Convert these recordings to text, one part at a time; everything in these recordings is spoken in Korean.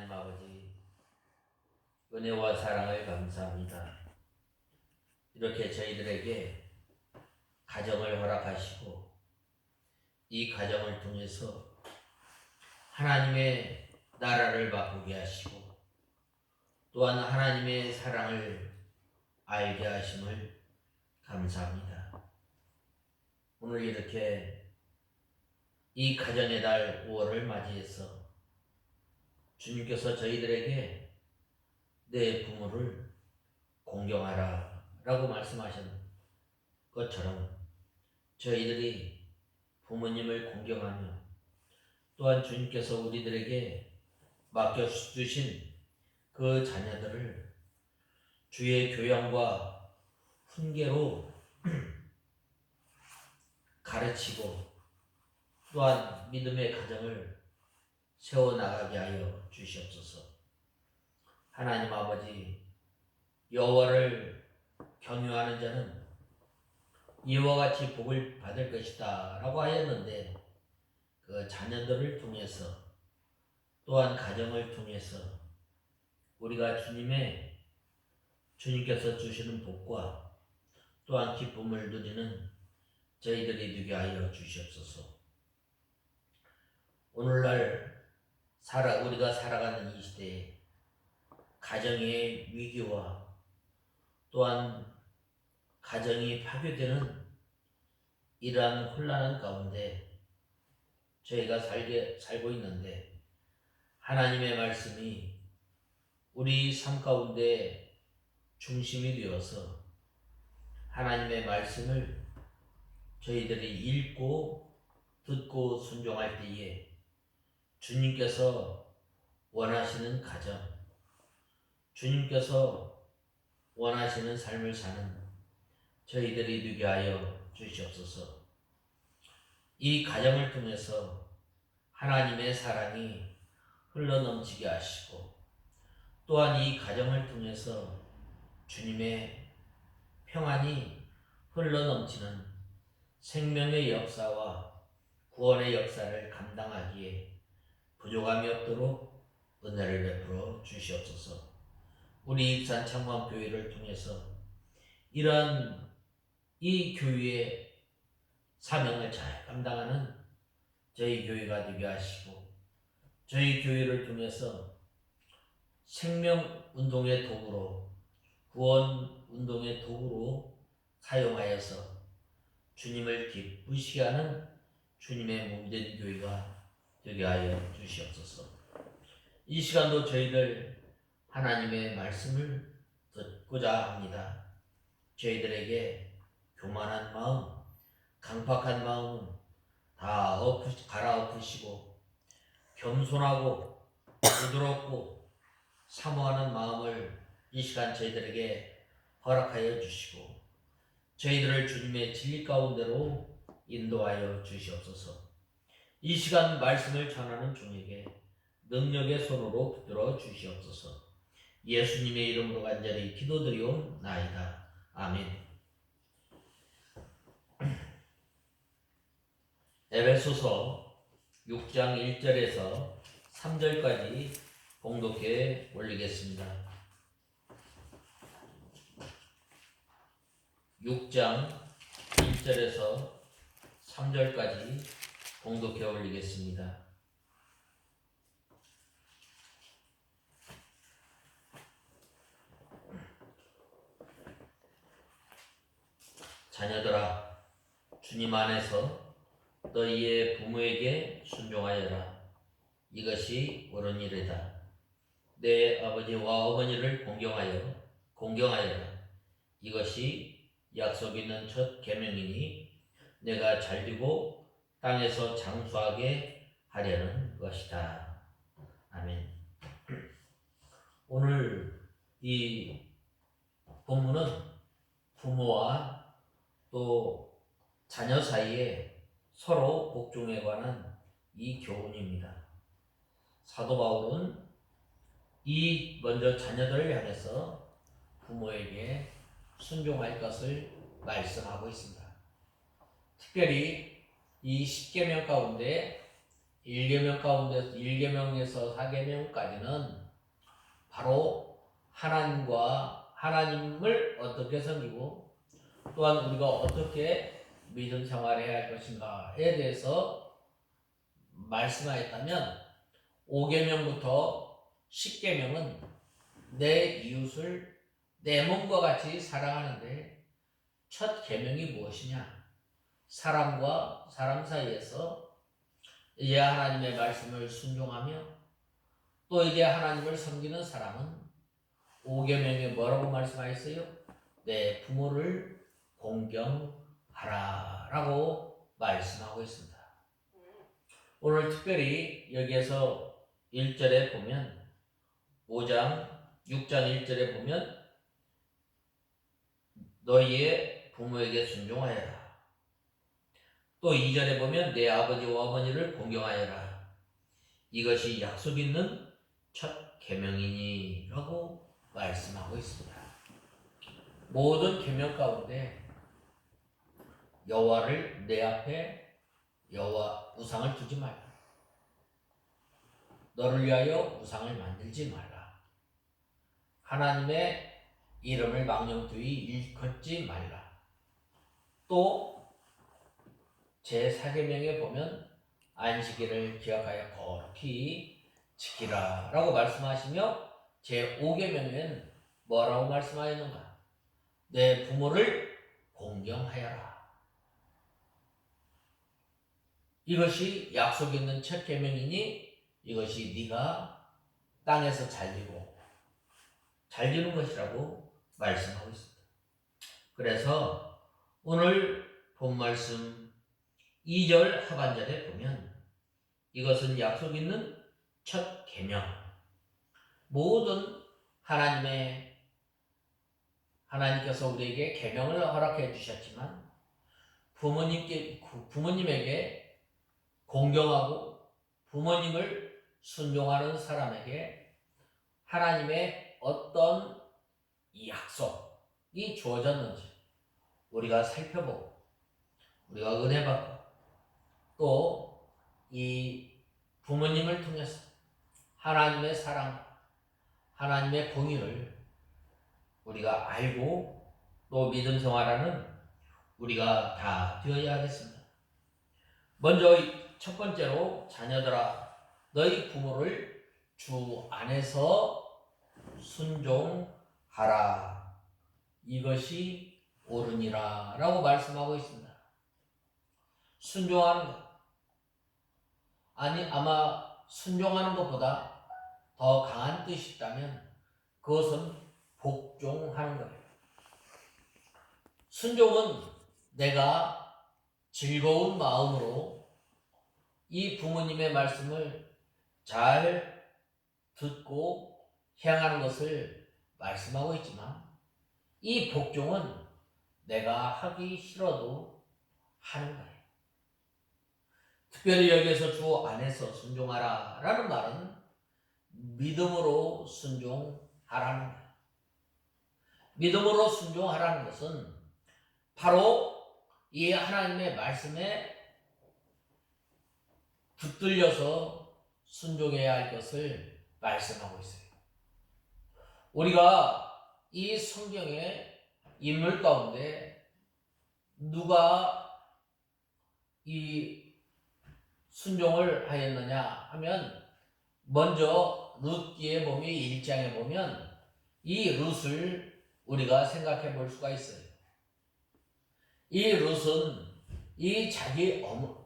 하나님 아버지, 은혜와 사랑을 감사합니다. 이렇게 저희들에게 가정을 허락하시고 이 가정을 통해서 하나님의 나라를 맛보게 하시고 또한 하나님의 사랑을 알게 하심을 감사합니다. 오늘 이렇게 이 가정의 달 5월을 맞이해서 주님께서 저희들에게 내 부모를 공경하라 라고 말씀하신 것처럼 저희들이 부모님을 공경하며 또한 주님께서 우리들에게 맡겨주신 그 자녀들을 주의 교양과 훈계로 가르치고 또한 믿음의 가정을 세워나가게 하여 주시옵소서. 하나님 아버지, 여호와를 경유하는 자는 이와 같이 복을 받을 것이다 라고 하였는데 그 자녀들을 통해서 또한 가정을 통해서 우리가 주님께서 주시는 복과 또한 기쁨을 누리는 저희들이 되게 하여 주시옵소서. 오늘날 우리가 살아가는 이 시대에 가정의 위기와 또한 가정이 파괴되는 이러한 혼란 가운데 저희가 살고 있는데 하나님의 말씀이 우리 삶 가운데 중심이 되어서 하나님의 말씀을 저희들이 읽고 듣고 순종할 때에 주님께서 원하시는 가정, 주님께서 원하시는 삶을 사는 저희들이 되게 하여 주시옵소서. 이 가정을 통해서 하나님의 사랑이 흘러넘치게 하시고 또한 이 가정을 통해서 주님의 평안이 흘러넘치는 생명의 역사와 구원의 역사를 감당하기에 부족함이 없도록 은혜를 베풀어 주시옵소서. 우리 입산 창광교회를 통해서 이러한 이 교회의 사명을 잘 감당하는 저희 교회가 되게 하시고 저희 교회를 통해서 생명운동의 도구로 구원운동의 도구로 사용하여서 주님을 기쁘시게 하는 주님의 몸된 교회가 되게 하여 주시옵소서. 이 시간도 저희들 하나님의 말씀을 듣고자 합니다. 저희들에게 교만한 마음, 강팍한 마음은 다 갈아엎으시고 겸손하고 부드럽고 사모하는 마음을 이 시간 저희들에게 허락하여 주시고 저희들을 주님의 진리 가운데로 인도하여 주시옵소서. 이 시간 말씀을 전하는 종에게 능력의 손으로 붙들어 주시옵소서. 예수님의 이름으로 간절히 기도드리옵나이다. 아멘. 에베소서 6장 1절에서 3절까지 봉독해 올리겠습니다. 6장 1절에서 3절까지 봉독해 올리겠습니다. 자녀들아, 주님 안에서 너희의 부모에게 순종하여라. 이것이 옳은 일이다. 내 아버지와 어머니를 공경하여라. 이것이 약속 있는 첫 계명이니 내가 잘되고 땅에서 장수하게 하려는 것이다. 아멘. 오늘 이 본문은 부모와 또 자녀 사이에 서로 복종에 관한 이 교훈입니다. 사도 바울은 먼저 자녀들을 향해서 부모에게 순종할 것을 말씀하고 있습니다. 특별히 이 10계명 가운데 1계명 가운데서 1계명에서 4계명까지는 바로 하나님을 어떻게 섬기고 또한 우리가 어떻게 믿음 생활해야 할 것인가에 대해서 말씀하였다면 5계명부터 10계명은 내 이웃을 내 몸과 같이 사랑하는데 첫 계명이 무엇이냐? 사람과 사람 사이에서 이제 하나님의 말씀을 순종하며 또 이제 하나님을 섬기는 사람은 5계명에 뭐라고 말씀하셨어요? 내 부모를 공경하라 라고 말씀하고 있습니다. 오늘 특별히 여기에서 1절에 보면 5장 6장 1절에 보면 너희의 부모에게 순종하여라. 또 2절에 보면 내 아버지와 어머니를 공경하여라. 이것이 약속 있는 첫 계명이니 라고 말씀하고 있습니다. 모든 계명 가운데 여호와를 내 앞에 여호와 우상을 두지 말라. 너를 위하여 우상을 만들지 말라. 하나님의 이름을 망령되이 일컫지 말라. 또 제4계명에 보면 안식일을 기억하여 거룩히 지키라 라고 말씀하시며 제5계명에는 뭐라고 말씀하였는가? 내 부모를 공경하여라. 이것이 약속 있는 첫 계명이니 이것이 네가 땅에서 잘 지는 것이라고 말씀하고 있습니다. 그래서 오늘 본 말씀 2절 하반절에 보면 이것은 약속 있는 첫 계명. 모든 하나님께서 우리에게 계명을 허락해 주셨지만 부모님에게 공경하고 부모님을 순종하는 사람에게 하나님의 어떤 이 약속이 주어졌는지 우리가 살펴보고 우리가 은혜 받고 또 이 부모님을 통해서 하나님의 사랑과 하나님의 공의를 우리가 알고 또 믿음 생활하는 우리가 다 되어야 하겠습니다. 먼저 첫 번째로 자녀들아 너희 부모를 주 안에서 순종하라. 이것이 옳으니라 라고 말씀하고 있습니다. 순종하는 것. 아마 순종하는 것보다 더 강한 뜻이 있다면 그것은 복종하는 거예요. 순종은 내가 즐거운 마음으로 이 부모님의 말씀을 잘 듣고 행하는 것을 말씀하고 있지만 이 복종은 내가 하기 싫어도 하는 거예요. 특별히 여기에서 주 안에서 순종하라 라는 말은 믿음으로 순종하라는 거예요. 믿음으로 순종하라는 것은 바로 이 하나님의 말씀에 붙들려서 순종해야 할 것을 말씀하고 있어요. 우리가 이 성경의 인물 가운데 누가 이 순종을 하였느냐 하면 먼저 룻기에 보면 1장에 보면 이 룻을 우리가 생각해 볼 수가 있어요. 이 룻은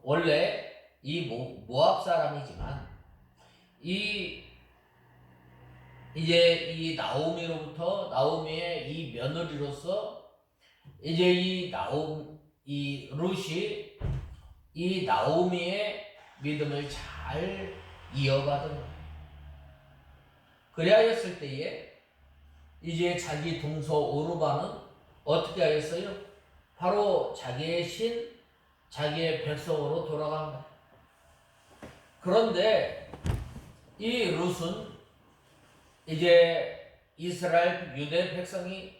원래 이 모압 사람이지만 이제 이 나오미의 이 며느리로서 이제 이 룻이 이 나오미의 믿음을 잘 이어받은 거예요. 그리하였을 때에 이제 자기 동서 오르바는 어떻게 하였어요? 바로 자기의 자기의 백성으로 돌아간 거예요. 그런데 이 룻은 이제 이스라엘 유대 백성이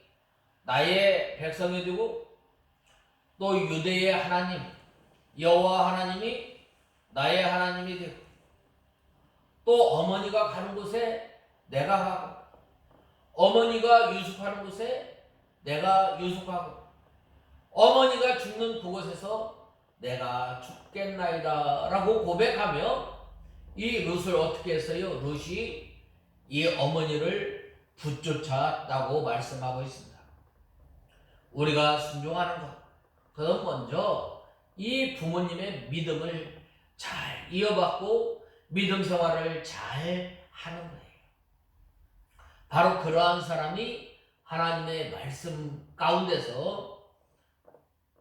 나의 백성이 되고 또 유대의 하나님 여호와 하나님이 나의 하나님이 되고 또 어머니가 가는 곳에 내가 가고, 어머니가 유숙하는 곳에 내가 유숙하고, 어머니가 죽는 그곳에서 내가 죽겠나이다 라고 고백하며 이 룻을 어떻게 했어요? 룻이 이 어머니를 붙쫓았다고 말씀하고 있습니다. 우리가 순종하는 것, 그건 먼저 이 부모님의 믿음을 잘 이어받고 믿음 생활을 잘 하는 거예요. 바로 그러한 사람이 하나님의 말씀 가운데서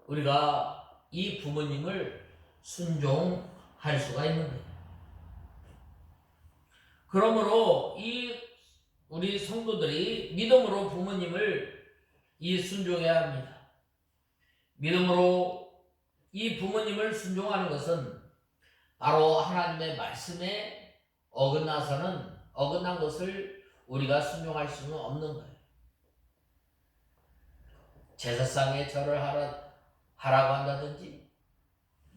우리가 이 부모님을 순종할 수가 있는 거예요. 그러므로 이 우리 성도들이 믿음으로 부모님을 순종해야 합니다. 믿음으로 이 부모님을 순종하는 것은 바로 하나님의 말씀에 어긋난 것을 우리가 순종할 수는 없는 거예요. 제사상에 절을 하라고 한다든지,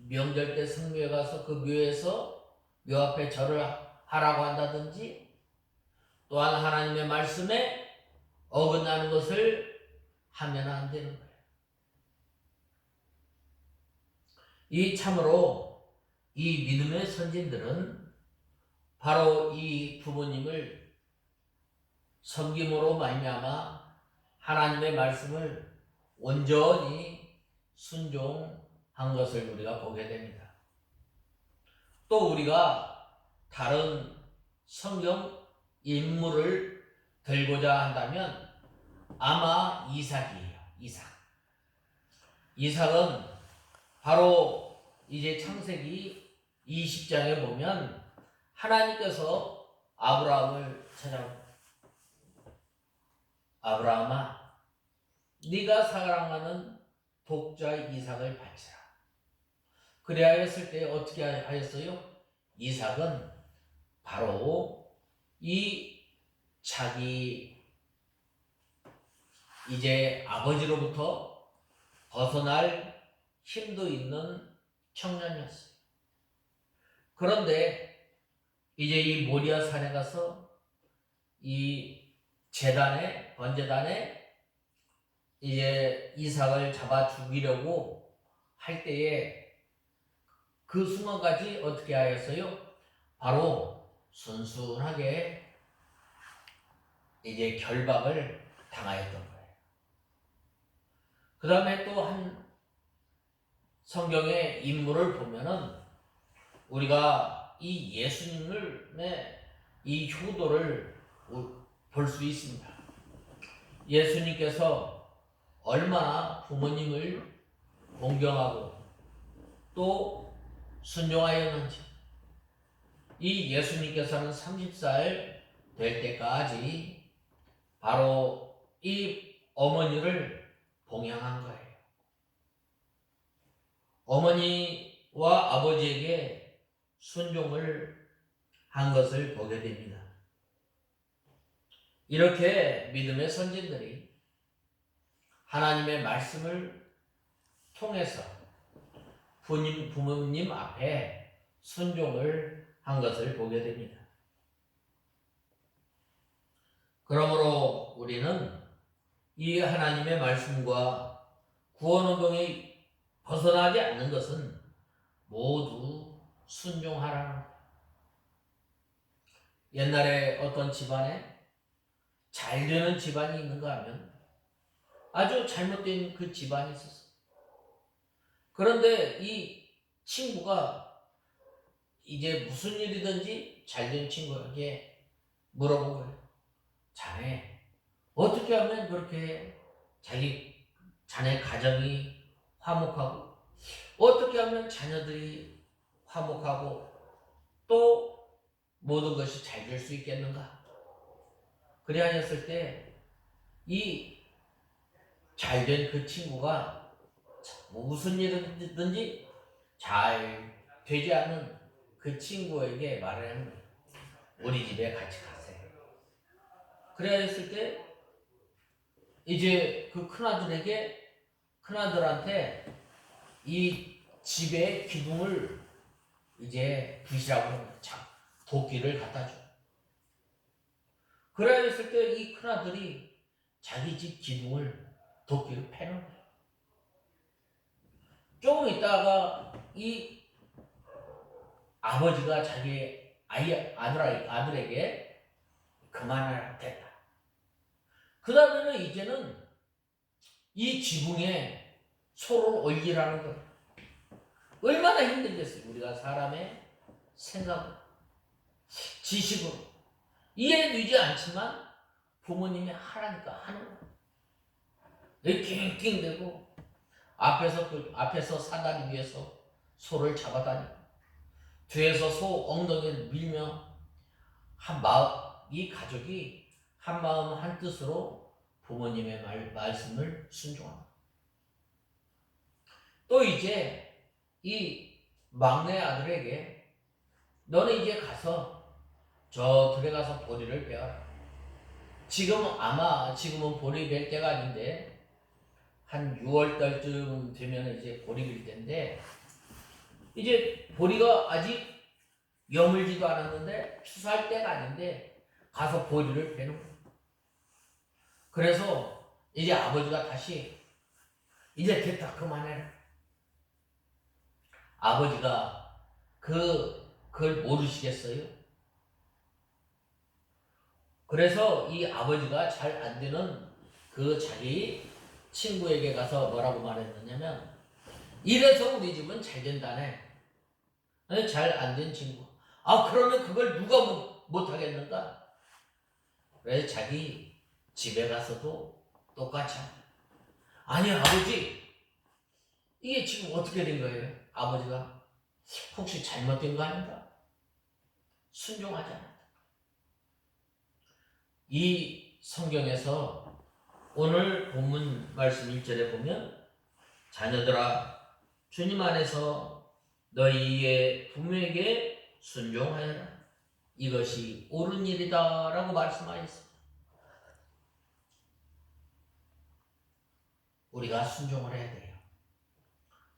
명절 때 성묘에 가서 그 묘 앞에 절을 하라고 한다든지, 또한 하나님의 말씀에 어긋나는 것을 하면 안 되는 거예요. 참으로 이 믿음의 선진들은 바로 이 부모님을 섬김으로 말미암아 하나님의 말씀을 온전히 순종한 것을 우리가 보게 됩니다. 또 우리가 다른 성경 인물을 들고자 한다면 아마 이삭이에요. 이삭은 바로 이제 창세기 20장에 보면 하나님께서 아브라함을 찾아옵니다. 아브라함아, 네가 사랑하는 독자 이삭을 바치라. 그래야 했을 때 어떻게 하였어요? 이삭은 바로 이 자기 이제 아버지로부터 벗어날 힘도 있는 청년이었어요. 그런데 이제 이 모리아 산에 가서 이 번제단에 이제 이삭을 잡아 죽이려고 할 때에 그 순간까지 어떻게 하였어요? 바로 순순하게 이제 결박을 당하였던 거예요. 그 다음에 또 한 성경의 인물을 보면은 우리가 이 예수님의 이 효도를 볼 수 있습니다. 예수님께서 얼마나 부모님을 공경하고 또 순종하였는지, 이 예수님께서는 30살 될 때까지 바로 이 어머니를 봉양한 거예요. 어머니와 아버지에게 순종을 한 것을 보게 됩니다. 이렇게 믿음의 선진들이 하나님의 말씀을 통해서 부모님 앞에 순종을 한 것을 보게 됩니다. 그러므로 우리는 이 하나님의 말씀과 구원운동이 벗어나지 않는 것은 모두 순종하라는 거예요. 옛날에 어떤 집안에 잘 되는 집안이 있는가 하면 아주 잘못된 그 집안이 있었어요. 그런데 이 친구가 이제 무슨 일이든지 잘된 친구에게 물어본 거예요. 자네, 어떻게 하면 그렇게 자네 가정이 화목하고, 어떻게 하면 자녀들이 화목하고 또 모든 것이 잘 될 수 있겠는가? 그래 하였을 때 이 잘된 그 친구가 무슨 일이든지 잘 되지 않은 그 친구에게 말을 하는 거예요. 우리 집에 같이 가세요. 그래 했을 때 이제 그 큰아들한테 이 집의 기둥을 이제 부시라고 합니다. 도끼를 갖다 줘. 그래야 했을 때 이 큰아들이 자기 집 기둥을 도끼로 패는 거예요. 조금 있다가 이 아버지가 자기 아들에게 그만하라 됐다. 그 다음에는 이제는 이 지붕에 소를 올리라는 거예요. 얼마나 힘들겠어요. 우리가 사람의 생각으로, 지식으로 이해되지 않지만 부모님이 하라니까 하는 거예요. 낑낑대고 앞에서 사다리 위에서 소를 잡아다니고 뒤에서 소 엉덩이를 밀며 이 가족이 한 마음 한 뜻으로 부모님의 말씀을 순종합니다. 또 이제 이 막내 아들에게 너는 이제 가서 저 들에 가서 보리를 베어라. 지금은 보리 벨 때가 아닌데 한 6월달쯤 되면 이제 보리 빌 때인데 이제 보리가 아직 여물지도 않았는데 추수할 때가 아닌데 가서 보리를 베는 거예요. 그래서 이제 아버지가 다시 이제 됐다 그만해라. 아버지가 그걸 모르시겠어요? 그래서 이 아버지가 잘 안 되는 그 자기 친구에게 가서 뭐라고 말했느냐면 이래서 우리 집은 잘 된다네. 잘 안 된 친구. 그러면 그걸 누가 못하겠는가? 그래서 자기 집에 가서도 똑같이 아니 아버지 이게 지금 어떻게 된 거예요? 아버지가 혹시 잘못된 거 아닌가? 순종하지 않았다. 이 성경에서 오늘 본문 말씀 1절에 보면 자녀들아 주님 안에서 너희의 부모에게 순종하여라. 이것이 옳은 일이다 라고 말씀하셨습니다. 우리가 순종을 해야 돼요.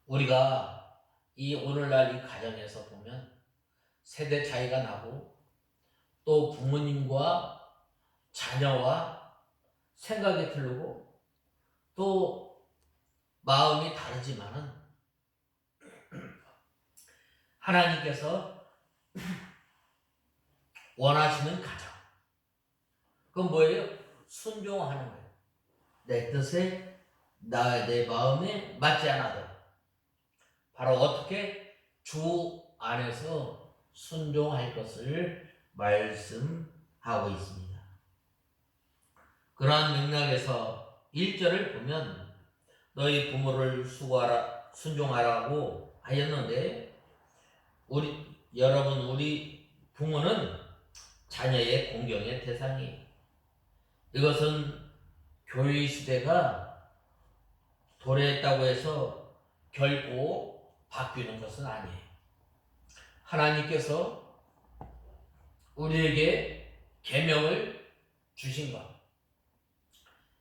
우리가 이 오늘날 이 가정에서 보면 세대 차이가 나고 또 부모님과 자녀와 생각이 틀리고 또 마음이 다르지만은 하나님께서 원하시는 가정 그건 뭐예요? 순종하는 거예요. 내 뜻에 내 마음에 맞지 않아도 바로 어떻게 주 안에서 순종할 것을 말씀하고 있습니다. 그러한 맥락에서 1절을 보면 너희 부모를 순종하라고 하였는데 여러분 우리 부모는 자녀의 공경의 대상이에요. 이것은 교회 시대가 도래했다고 해서 결코 바뀌는 것은 아니에요. 하나님께서 우리에게 계명을 주신 것.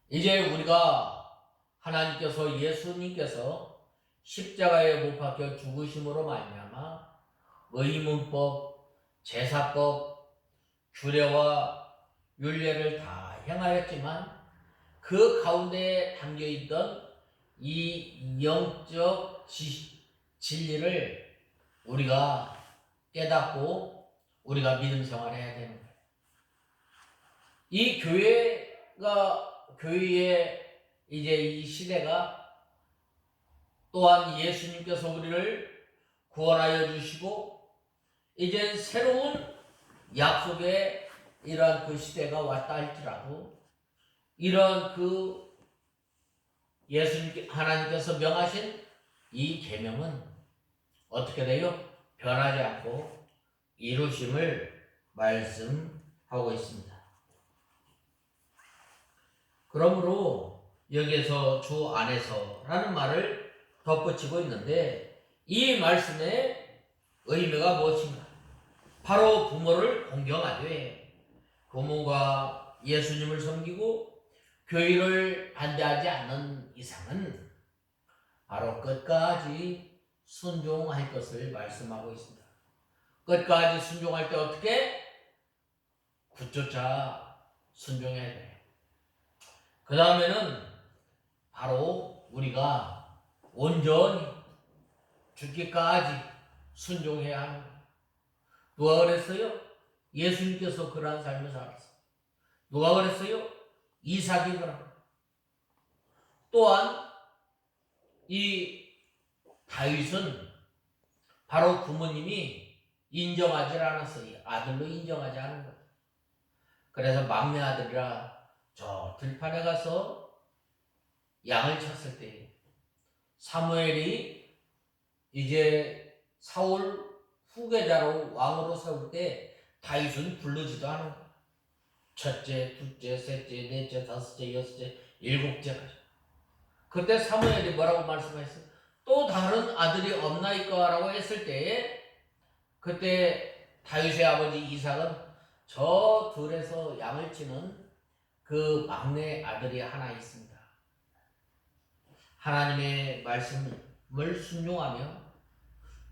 이제 우리가 하나님께서 예수님께서 십자가에 못 박혀 죽으심으로 말미암아 의문법, 제사법, 규례와 율례를 다 행하였지만 그 가운데 담겨있던 이 영적 진리를 우리가 깨닫고 우리가 믿음 생활해야 되는 거예요. 이 교회의 이제 이 시대가 또한 예수님께서 우리를 구원하여 주시고 이제 새로운 약속의 이러한 그 시대가 왔다 할지라도 이런 그 하나님께서 명하신 이 계명은 어떻게 돼요? 변하지 않고 이루심을 말씀하고 있습니다. 그러므로 여기에서 주 안에서라는 말을 덧붙이고 있는데 이 말씀의 의미가 무엇인가? 바로 부모를 공경하되 부모가 예수님을 섬기고 교회를 반대하지 않는 이상은 바로 끝까지 순종할 것을 말씀하고 있습니다. 끝까지 순종할 때 어떻게? 굳쫓아 순종해야 돼. 그 다음에는 바로 우리가 온전히 죽기까지 순종해야 하는 거예요. 누가 그랬어요? 예수님께서 그러한 삶을 살았어요. 누가 그랬어요? 이삭이 그러한. 또한 이 다윗은 바로 부모님이 인정하지 않았어요. 아들로 인정하지 않은 거예요. 그래서 막내 아들이라 저 들판에 가서 양을 쳤을 때 사무엘이 이제 사울 후계자로 왕으로 세울 때 다윗은 부르지도 않은 거예요. 첫째, 둘째, 셋째, 넷째, 다섯째, 여섯째, 일곱째까지. 그때 사무엘이 뭐라고 말씀했어요? 또 다른 아들이 없나이까? 라고 했을 때에 그때 다윗의 아버지 이삭은 저 들에서 양을 치는 그 막내 아들이 하나 있습니다. 하나님의 말씀을 순종하며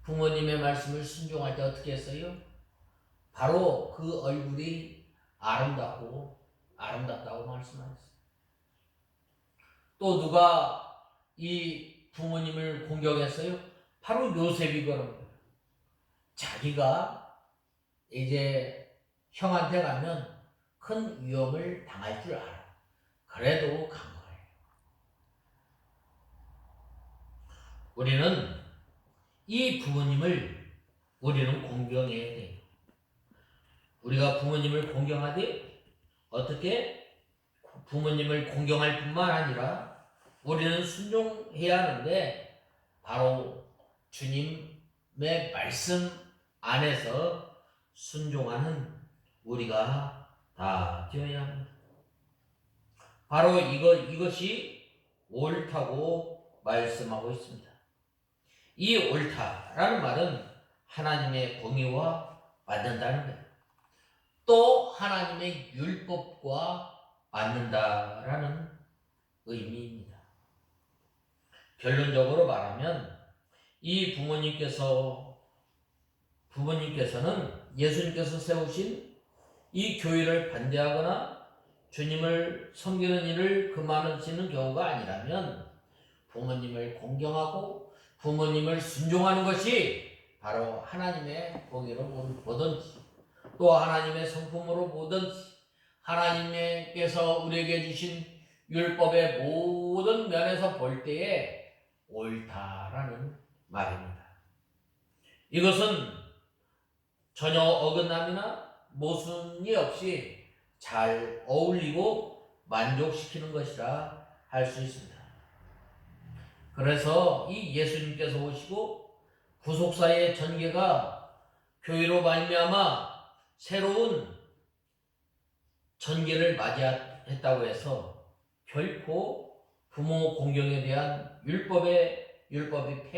부모님의 말씀을 순종할 때 어떻게 했어요? 바로 그 얼굴이 아름답다고 말씀하셨어요. 또 누가 이 부모님을 공경했어요? 바로 요셉이 그런 거예요. 자기가 이제 형한테 가면 큰 위험을 당할 줄 알아. 그래도 간 거예요. 우리는 이 부모님을 우리는 공경해야 돼요. 우리가 부모님을 공경하되 어떻게? 부모님을 공경할 뿐만 아니라 우리는 순종해야 하는데 바로 주님의 말씀 안에서 순종하는 우리가 다 되어야 합니다. 바로 이것이 옳다고 말씀하고 있습니다. 이 옳다라는 말은 하나님의 공의와 맞는다는 거예요. 또 하나님의 율법과 맞는다라는 의미입니다. 결론적으로 말하면 이 부모님께서는 예수님께서 세우신 이 교회를 반대하거나 주님을 섬기는 일을 그만하시는 경우가 아니라면 부모님을 공경하고 부모님을 순종하는 것이 바로 하나님의 공의로 보든지 또 하나님의 성품으로 보든지 하나님께서 우리에게 주신 율법의 모든 면에서 볼 때에 옳다라는 말입니다. 이것은 전혀 어긋남이나 모순이 없이 잘 어울리고 만족시키는 것이라 할 수 있습니다. 그래서 이 예수님께서 오시고 구속사의 전개가 교회로 말미암아 새로운 전개를 맞이했다고 해서 결코 부모 공경에 대한 율법이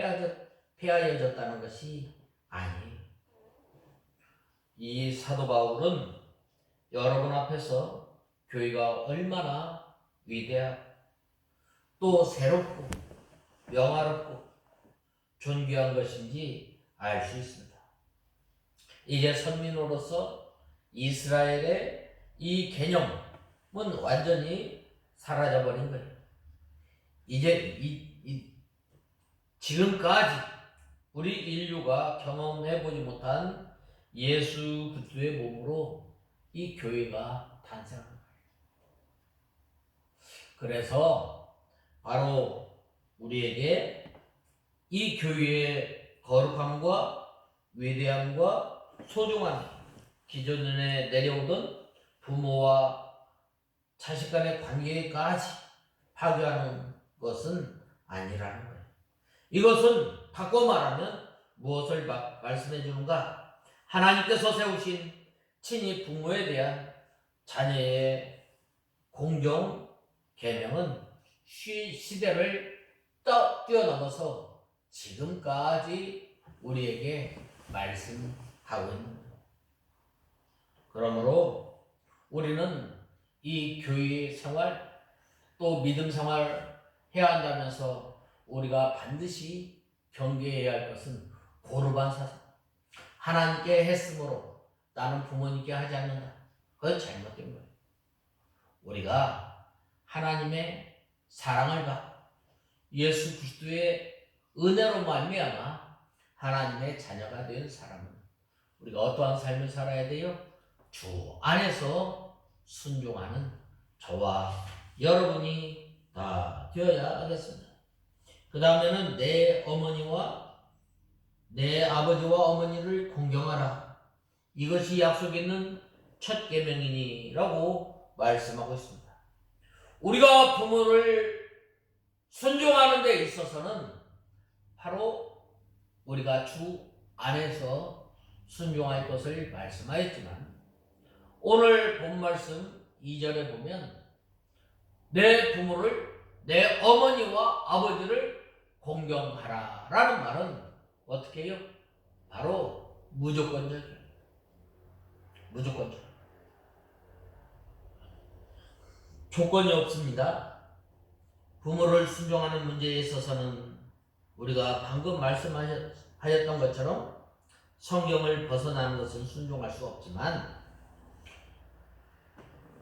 폐하여졌다는 것이 아니에요. 이 사도 바울은 여러분 앞에서 교회가 얼마나 위대하고 또 새롭고 명화롭고 존귀한 것인지 알 수 있습니다. 이제 선민으로서 이스라엘의 이 개념은 완전히 사라져버린 거예요. 이제 지금까지 우리 인류가 경험해보지 못한 예수 그리스도의 몸으로 이 교회가 탄생한 거예요. 그래서 바로 우리에게 이 교회의 거룩함과 위대함과 소중함, 기존에 내려오던 부모와 자식 간의 관계까지 파괴하는 것은 아니라는 거예요. 이것은 바꿔 말하면 무엇을 말씀해 주는가? 하나님께서 세우신 친히 부모에 대한 자녀의 공경 계명은 시대를 뛰어넘어서 지금까지 우리에게 말씀하고 있는 거예요. 그러므로 우리는 이 교회 생활 또 믿음 생활 해야 한다면서 우리가 반드시 경계해야 할 것은 고르반 사상. 하나님께 했으므로 나는 부모님께 하지 않는다. 그건 잘못된 거예요. 우리가 하나님의 사랑을 받고 예수 그리스도의 은혜로 말미암아 하나님의 자녀가 된 사람은 우리가 어떠한 삶을 살아야 돼요? 주 안에서 순종하는 저와 여러분이 다 되어야 하겠습니다. 그 다음에는 내 어머니와 내 아버지와 어머니를 공경하라. 이것이 약속 있는 첫 계명이니라고 말씀하고 있습니다. 우리가 부모를 순종하는 데 있어서는 바로 우리가 주 안에서 순종할 것을 말씀하였지만 오늘 본 말씀 2절에 보면 내 부모를 내 어머니와 아버지를 공경하라 라는 말은 어떻게 해요? 바로 무조건적이에요. 무조건적. 조건이 없습니다. 부모를 순종하는 문제에 있어서는 우리가 방금 말씀하셨던 것처럼 성경을 벗어나는 것은 순종할 수 없지만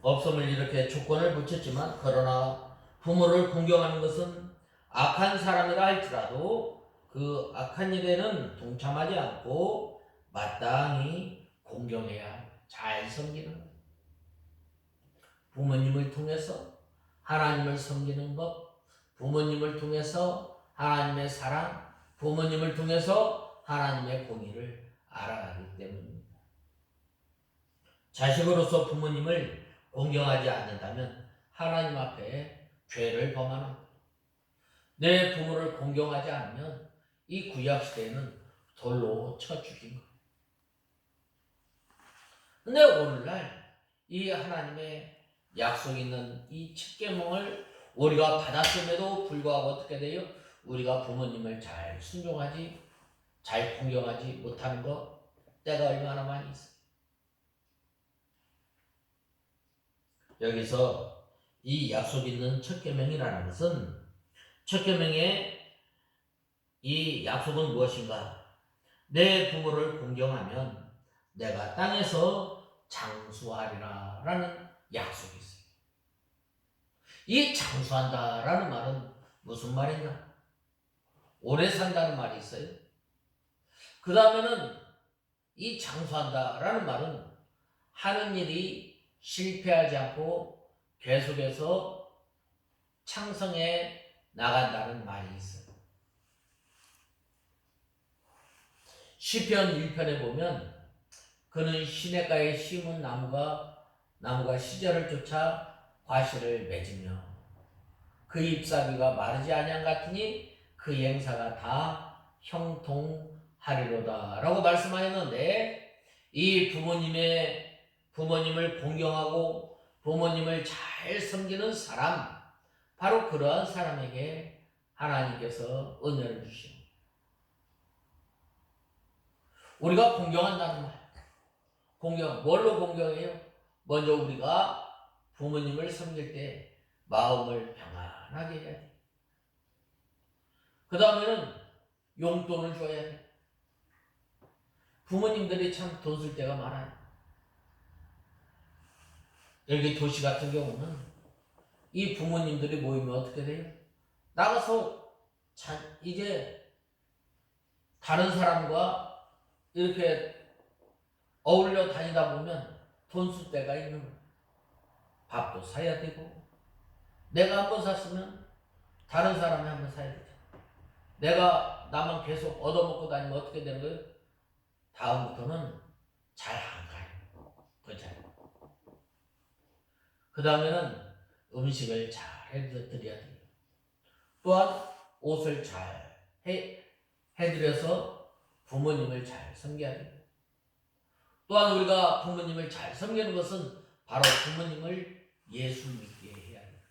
없음을 이렇게 조건을 붙였지만 그러나 부모를 공경하는 것은 악한 사람이라 할지라도 그 악한 일에는 동참하지 않고 마땅히 공경해야 잘 섬기는 것. 부모님을 통해서 하나님을 섬기는 것, 부모님을 통해서 하나님의 사랑, 부모님을 통해서 하나님의 공의를 알아가기 때문입니다. 자식으로서 부모님을 공경하지 않는다면 하나님 앞에 죄를 범하는 것. 내 부모를 공경하지 않으면 이 구약시대에는 돌로 쳐 죽인 것. 근데 오늘날 이 하나님의 약속 있는 이 칙계명을 우리가 받았음에도 불구하고 어떻게 돼요? 우리가 부모님을 잘 순종하지, 잘 공경하지 못하는 것 때가 얼마나 많이 있어요. 여기서 이 약속 있는 첫 계명이라는 것은 첫 계명의 이 약속은 무엇인가? 내 부모를 공경하면 내가 땅에서 장수하리라 라는 약속이 있어요. 이 장수한다 라는 말은 무슨 말인가? 오래 산다는 말이 있어요. 그 다음에는 이 장수한다 라는 말은 하는 일이 실패하지 않고 계속해서 창성해 나간다는 말이 있어요. 시편 1편에 보면 그는 시냇가에 심은 나무가 시절을 쫓아 과실을 맺으며 그 잎사귀가 마르지 아니한 같으니 그 행사가 다 형통하리로다 라고 말씀하였는데 이 부모님을 공경하고 부모님을 잘 섬기는 사람, 바로 그러한 사람에게 하나님께서 은혜를 주십니다. 우리가 공경한다는 말, 뭘로 공경해요? 먼저 우리가 부모님을 섬길 때 마음을 평안하게 해야 돼. 그 다음에는 용돈을 줘야 돼. 부모님들이 참 돈 쓸 때가 많아요. 여기 도시 같은 경우는 이 부모님들이 모이면 어떻게 돼요? 나가서 이제 다른 사람과 이렇게 어울려 다니다 보면 돈 쓸 때가 있는 거예요. 밥도 사야 되고, 내가 한번 샀으면 다른 사람이 한번 사야 되죠. 내가 나만 계속 얻어먹고 다니면 어떻게 되는 거예요? 다음부터는 잘 안 가요. 그렇죠? 그 다음에는 음식을 잘 해드려야 돼요. 또한 옷을 잘 해드려서 부모님을 잘 섬겨야 돼요. 또한 우리가 부모님을 잘 섬기는 것은 바로 부모님을 예수 믿게 해야 돼요.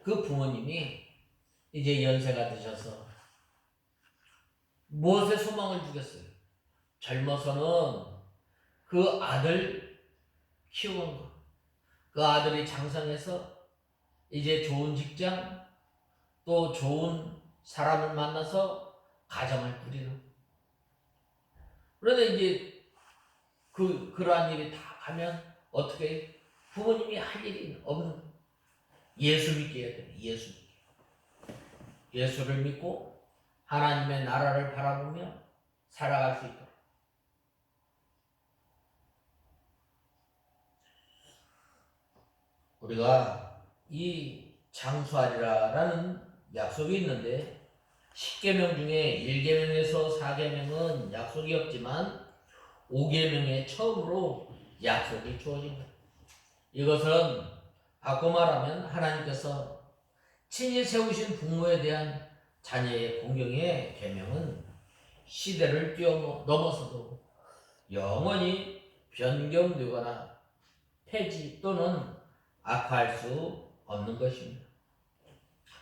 그 부모님이 이제 연세가 드셔서 무엇에 소망을 주겠어요? 젊어서는 그 아들 키우는 것, 그 아들이 장성해서 이제 좋은 직장, 또 좋은 사람을 만나서 가정을 꾸리는 것. 그런데 이제 그러한 일이 다 가면 어떻게 부모님이 할 일이 없는 예수 믿게 해야 돼. 예수 믿게. 예수를 믿고 하나님의 나라를 바라보며 살아갈 수 있도록. 우리가 이 장수하리라라는 약속이 있는데 10계명 중에 1계명에서 4계명은 약속이 없지만 5계명에 처음으로 약속이 주어진 거예요. 이것은 바꿔 말하면 하나님께서 친히 세우신 부모에 대한 자녀의 공경의 계명은 시대를 뛰어넘어서도 영원히 변경되거나 폐지 또는 악화할 수 없는 것입니다.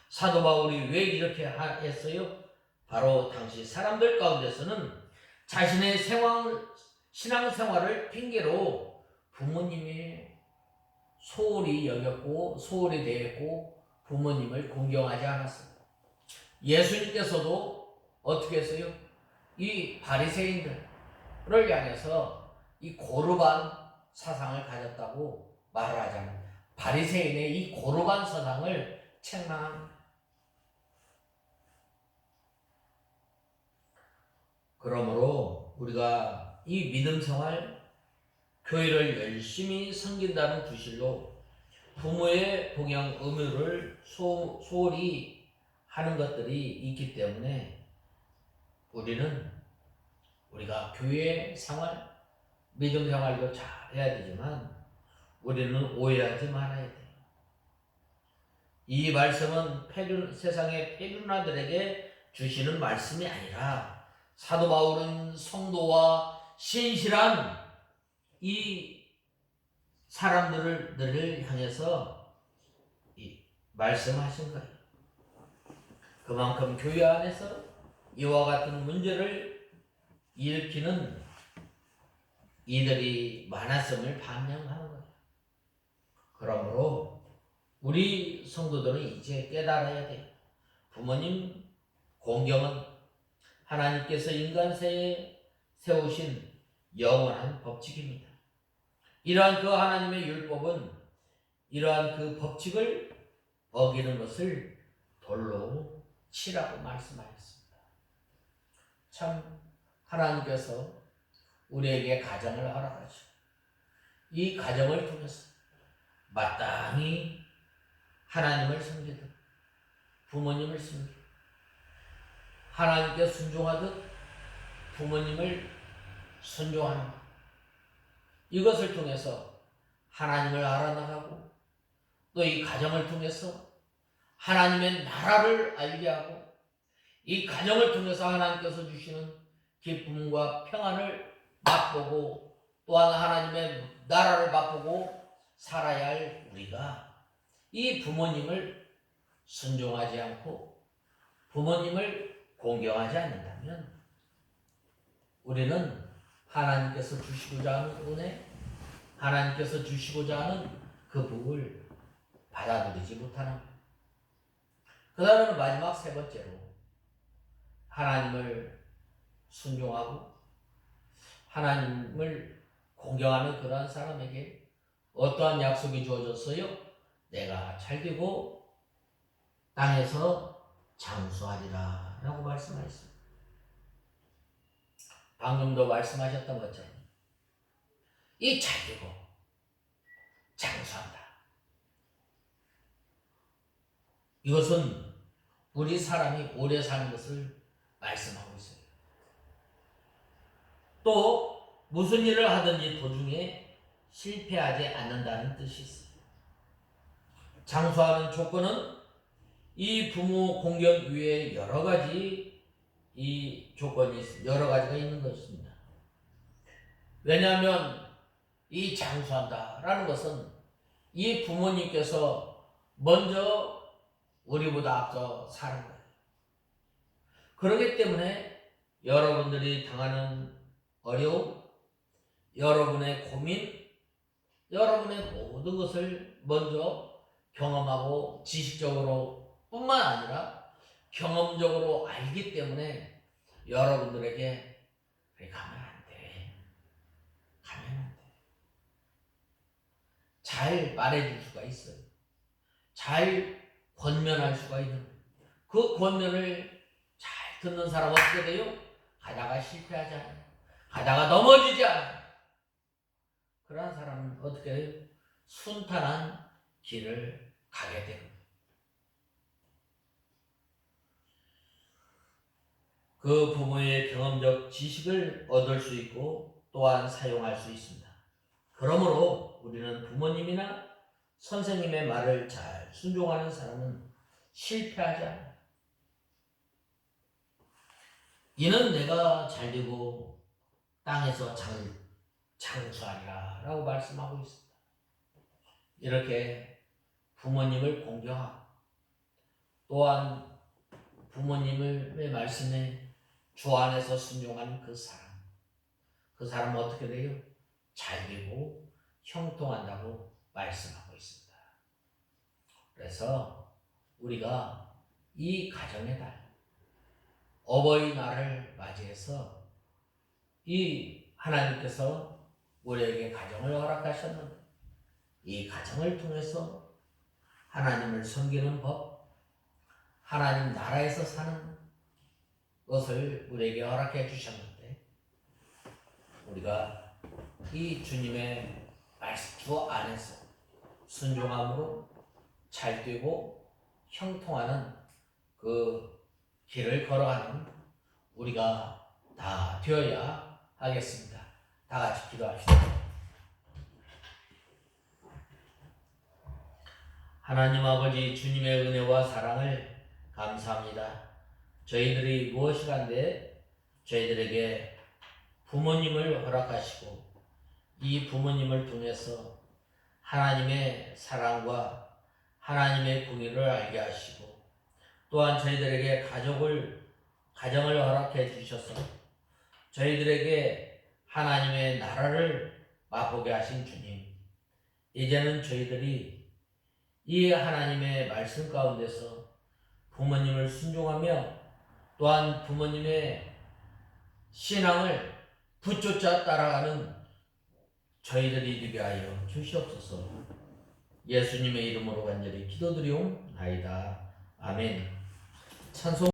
사도 바울이 왜 이렇게 했어요? 바로 당시 사람들 가운데서는 자신의 신앙생활을 핑계로 부모님이 소홀히 여겼고 소홀히 대했고 부모님을 공경하지 않았습니다. 예수님께서도 어떻게 했어요? 이 바리새인들을 향해서 이 고르반 사상을 가졌다고 말을 하잖아요. 바리새인의 이 고르반 사상을 책망합니다. 그러므로 우리가 이 믿음 생활, 교회를 열심히 섬긴다는 구실로 부모의 봉양 의무를 소홀히 하는 것들이 있기 때문에 우리가 교회 생활, 믿음 생활도 잘 해야 되지만 우리는 오해하지 말아야 돼요. 이 말씀은 세상의 폐륜아들에게 주시는 말씀이 아니라 사도 바울은 성도와 신실한 이 사람들을 향해서 말씀하신 거예요. 그만큼 교회 안에서 이와 같은 문제를 일으키는 이들이 많았음을 반영하는 거예요. 그러므로 우리 성도들은 이제 깨달아야 돼요. 부모님 공경은 하나님께서 인간세에 세우신 영원한 법칙입니다. 이러한 그 하나님의 율법은 이러한 그 법칙을 어기는 것을 돌로 치라고 말씀하셨습니다. 참 하나님께서 우리에게 가정을 허락하시고 이 가정을 통해서 마땅히 하나님을 섬기듯 부모님을 섬기듯 하나님께 순종하듯 부모님을 순종하는 것, 이것을 통해서 하나님을 알아나가고 또 이 가정을 통해서 하나님의 나라를 알게 하고 이 가정을 통해서 하나님께서 주시는 기쁨과 평안을 맛보고 또한 하나님의 나라를 맛보고 살아야 할 우리가 이 부모님을 순종하지 않고 부모님을 공경하지 않는다면 우리는 하나님께서 주시고자 하는 은혜, 하나님께서 주시고자 하는 그 복을 받아들이지 못하는 거예요. 그 다음에 마지막 세 번째로 하나님을 순종하고 하나님을 공경하는 그러한 사람에게 어떠한 약속이 주어졌어요? 내가 잘되고 땅에서 장수하리라 라고 말씀하셨습니다. 방금도 말씀하셨던 것처럼 이 잘되고 장수한다. 이것은 우리 사람이 오래 사는 것을 말씀하고 있어요. 또 무슨 일을 하든지 도중에 실패하지 않는다는 뜻이 있어요. 장수하는 조건은 이 부모 공경 위에 여러 가지 이 조건이 여러 가지가 있는 것입니다. 왜냐하면 이 장수한다라는 것은 이 부모님께서 먼저 우리보다 앞서 사는 거예요. 그렇기 때문에 여러분들이 당하는 어려움, 여러분의 고민, 여러분의 모든 것을 먼저 경험하고 지식적으로 뿐만 아니라 경험적으로 알기 때문에 여러분들에게 그래 가면 안 돼. 잘 말해줄 수가 있어요. 잘 권면할 수가 있는 거예요. 그 권면을 잘 듣는 사람 어떻게 돼요? 가다가 실패하지 않아요. 가다가 넘어지지 않아요. 그러한 사람은 어떻게 해요? 순탄한 길을 가게 됩니다. 그 부모의 경험적 지식을 얻을 수 있고 또한 사용할 수 있습니다. 그러므로 우리는 부모님이나 선생님의 말을 잘 순종하는 사람은 실패하지 않아요. 이는 내가 잘되고 땅에서 장수하리라 라고 말씀하고 있습니다. 이렇게 부모님을 공경하고 또한 부모님의 말씀에 주 안에서 순종하는 그 사람은 어떻게 돼요? 잘되고 형통한다고 말씀하고 있습니다. 그래서 우리가 이 가정의 달 어버이날을 맞이해서 이 하나님께서 우리에게 가정을 허락하셨는데 이 가정을 통해서 하나님을 섬기는 법, 하나님 나라에서 사는 것을 우리에게 허락해 주셨는데 우리가 이 주님의 말씀 주 안에서 순종함으로 잘되고 형통하는 그 길을 걸어가는 우리가 다 되어야 하겠습니다. 다 같이 기도합시다. 하나님 아버지 주님의 은혜와 사랑을 감사합니다. 저희들이 무엇이간데 저희들에게 부모님을 허락하시고 이 부모님을 통해서 하나님의 사랑과 하나님의 공의를 알게 하시고 또한 저희들에게 가정을 허락해 주셔서 저희들에게 하나님의 나라를 맛보게 하신 주님, 이제는 저희들이 이 하나님의 말씀 가운데서 부모님을 순종하며 또한 부모님의 신앙을 붙쫓아 따라가는 저희들이 되게 하여 주시옵소서. 예수님의 이름으로 간절히 기도드리옵나이다. 아멘. 찬송